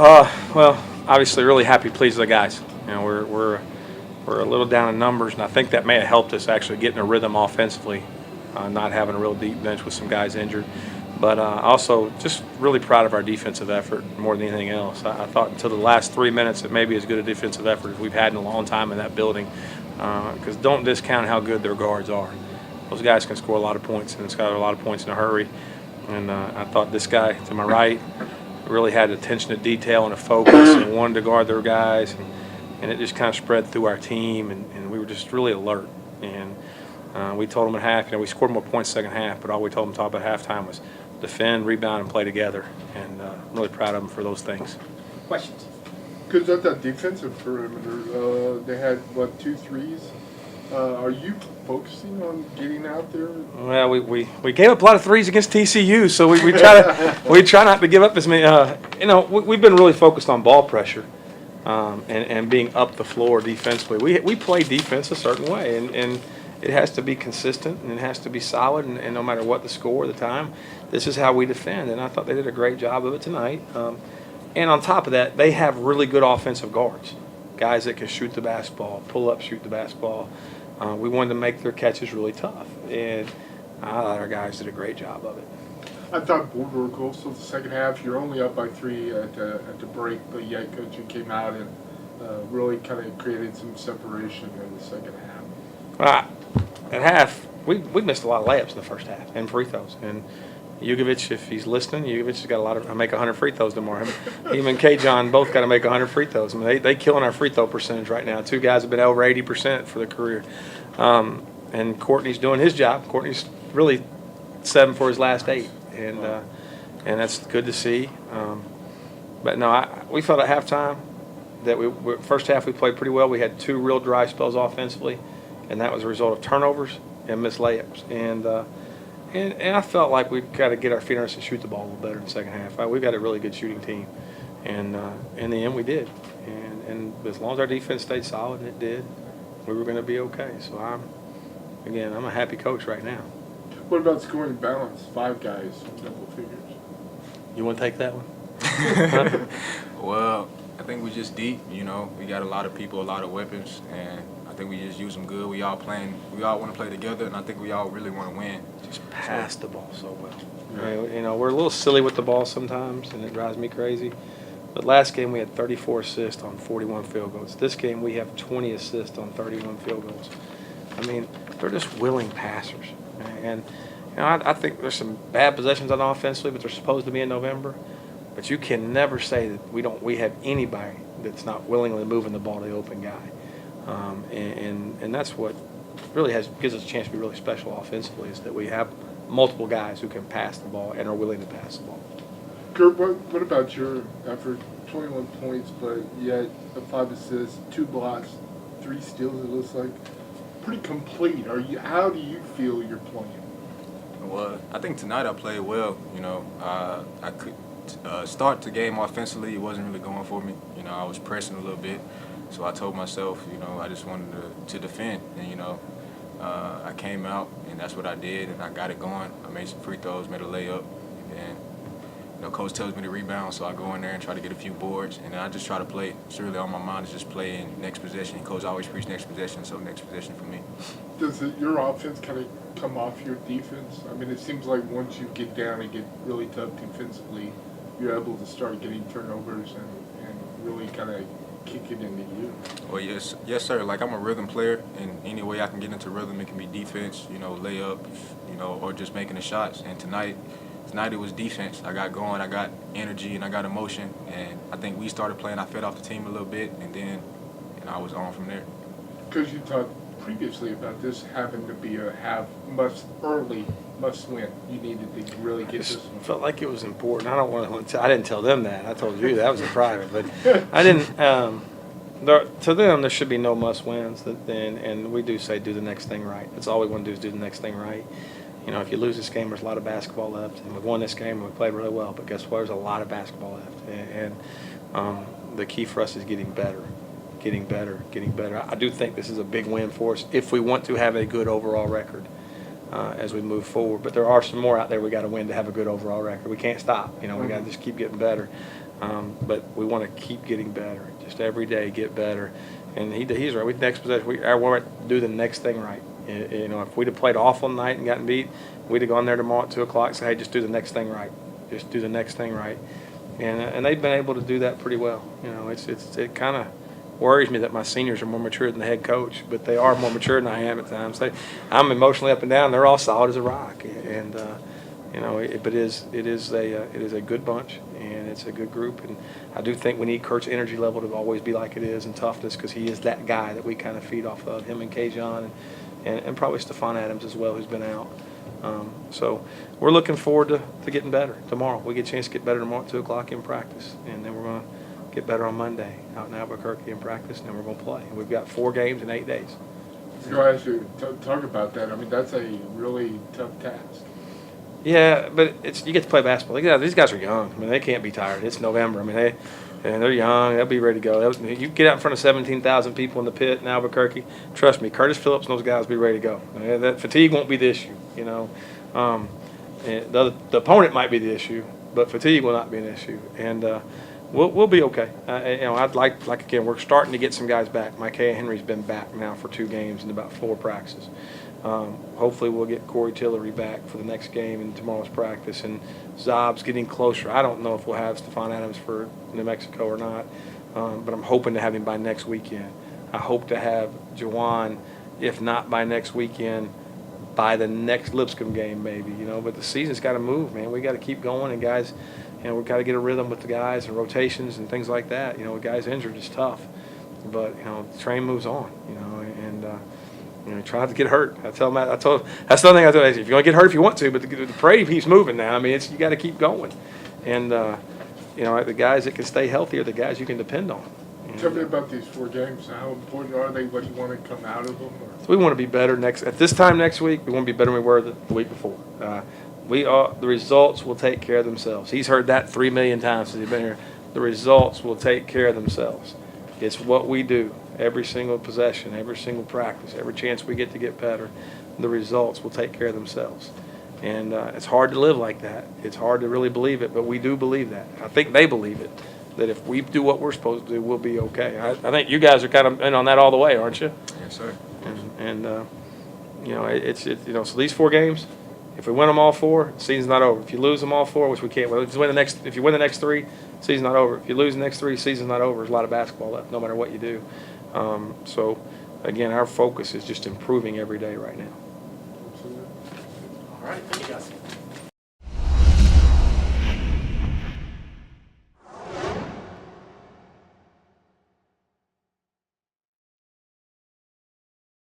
Well, obviously, really happy, pleased with the guys. We're a little down in numbers, and I think that may have helped us actually getting a rhythm offensively, not having a real deep bench with some guys injured. But also, just really proud of our defensive effort more than anything else. I thought until the last 3 minutes it may be as good a defensive effort as we've had in a long time in that building. Because don't discount how good their guards are. Those guys can score a lot of points, and it's got a lot of points in a hurry. And I thought this guy to my right really had attention to detail and a focus and wanted to guard their guys. And it just kind of spread through our team, and we were just really alert. And we told them at half, we scored more points second half, but all we told them top at halftime was defend, rebound, and play together. And I'm really proud of them for those things. Questions? Because at that defensive perimeter, they had, 2 threes? Are you focusing on getting out there? Well, we gave up a lot of threes against TCU, so we try not to give up as many. We've been really focused on ball pressure and being up the floor defensively. We play defense a certain way, and it has to be consistent and it has to be solid, and no matter what the score at the time, this is how we defend. And I thought they did a great job of it tonight. And on top of that, they have really good offensive guards, guys that can shoot the basketball, pull up, shoot the basketball. We wanted to make their catches really tough, and I thought our guys did a great job of it. I thought board work also the second half. You're only up by 3 at the break, but yet coaching came out and really kind of created some separation in the second half. At half, we missed a lot of layups in the first half and free throws. And Jugovic, if he's listening, Jugovic's got a lot of. I make 100 free throws tomorrow. Him and K. John both got to make 100 free throws. I mean, they killing our free throw percentage right now. 2 guys have been over 80% for their career. And Courtney's doing his job. Courtney's really 7 for his last 8, and that's good to see. But no, we felt at halftime that first half we played pretty well. We had 2 real dry spells offensively, and that was a result of turnovers and missed layups. And I felt like we've got to get our feet on us and shoot the ball a little better in the second half. We've got a really good shooting team, and in the end we did. And as long as our defense stayed solid, and it did, we were going to be okay. So I'm a happy coach right now. What about scoring balance? 5 guys, double figures. You want to take that one? Well, I think we're just deep. We got a lot of people, a lot of weapons, and I think we just use them good. We all want to play together, and I think we all really want to win. Just pass the ball so well. Yeah. We're a little silly with the ball sometimes, and it drives me crazy. But last game we had 34 assists on 41 field goals. This game we have 20 assists on 31 field goals. I mean, they're just willing passers. And I think there's some bad possessions on offensively, but they're supposed to be in November. But you can never say that we have anybody that's not willingly moving the ball to the open guy. And that's what really gives us a chance to be really special offensively, is that we have multiple guys who can pass the ball and are willing to pass the ball. Kurt, what about your effort? 21 points, but yet 5 assists, 2 blocks, 3 steals, it looks like. Pretty complete. How do you feel you're playing? Well, I think tonight I played well. I could start the game offensively. It wasn't really going for me. I was pressing a little bit. So I told myself, I just wanted to defend. And, I came out, and that's what I did, and I got it going. I made some free throws, made a layup, and coach tells me to rebound, so I go in there and try to get a few boards, and then I just try to play. It's really on my mind is just play in next possession. Coach always preach next possession, so next possession for me. Does your offense kind of come off your defense? I mean, it seems like once you get down and get really tough defensively, you're able to start getting turnovers and really kind of kick it into you. Well, yes, sir. Like, I'm a rhythm player, and any way I can get into rhythm, it can be defense, layup, or just making the shots. And tonight it was defense. I got going, I got energy, and I got emotion. And I think we started playing. I fed off the team a little bit, and then I was on from there. Because you talked previously about this having to be must win. You needed to really get this one. Felt like it was important. I didn't tell them that. I told you that was in private, but I didn't. To them, there should be no must wins. And we do say do the next thing right. That's all we want to do is do the next thing right. If you lose this game, there's a lot of basketball left, and we won this game and we played really well. But guess what? There's a lot of basketball left, and the key for us is getting better. I do think this is a big win for us if we want to have a good overall record. as we move forward. But there are some more out there we got to win to have a good overall record. We can't stop. We got to just keep getting better. But we want to keep getting better, just every day get better. And he's right. Next possession, we want to do the next thing right. If we'd have played awful tonight and gotten beat, we'd have gone there tomorrow at 2 o'clock and said, hey, just do the next thing right. Just do the next thing right. And they've been able to do that pretty well. It kind of worries me that my seniors are more mature than the head coach, but they are more mature than I am at times. I'm emotionally up and down. They're all solid as a rock, and but it is a good bunch, and it's a good group. And I do think we need Kurt's energy level to always be like it is and toughness, because he is that guy that we kind of feed off of, him and K-John and probably Stephon Adams as well, who's been out. So we're looking forward to getting better tomorrow. We get a chance to get better tomorrow at 2 o'clock in practice, and then we're going to get better on Monday out in Albuquerque in practice, and then we're going to play. We've got 4 games in 8 days. Guys, talk about that. I mean, that's a really tough task. Yeah, but you get to play basketball. These guys are young. I mean, they can't be tired. It's November. I mean, they're young. They'll be ready to go. You get out in front of 17,000 people in the pit in Albuquerque. Trust me, Curtis Phillips and those guys will be ready to go. That fatigue won't be the issue. The opponent might be the issue, but fatigue will not be an issue. And we'll be okay. I'd like again, we're starting to get some guys back. Micaiah Henry's been back now for 2 games and about 4 practices. Hopefully we'll get Corey Tillery back for the next game in tomorrow's practice, and Zob's getting closer. I don't know if we'll have Stephon Adams for New Mexico or not, but I'm hoping to have him by next weekend. I hope to have Juwan, if not by next weekend, by the next Lipscomb game maybe, but the season's got to move, man. We got to keep going, and guys, we've got to get a rhythm with the guys and rotations and things like that. With guys injured, it's tough, but the train moves on, and try not to get hurt. That's the other thing I told you. If you're going to get hurt if you want to, but the parade keeps moving now. I mean, you got to keep going. And, the guys that can stay healthy are the guys you can depend on. Tell me about these 4 games. How important are they? What do you want to come out of them? So we want to be better at this time next week. We want to be better than we were the week before. The results will take care of themselves. He's heard that 3 million times since he's been here. The results will take care of themselves. It's what we do. Every single possession, every single practice, every chance we get to get better, the results will take care of themselves. And it's hard to live like that. It's hard to really believe it, but we do believe that. I think they believe it, that if we do what we're supposed to do, we'll be okay. I think you guys are kind of in on that all the way, aren't you? Yes, sir. So these 4 games, if we win them all 4, the season's not over. If you lose them all 4, which we can't, if you win the next 3, season's not over. If you lose the next 3, season's not over. There's a lot of basketball left, no matter what you do. So, again, our focus is just improving every day right now. Absolutely. All right, thank you guys.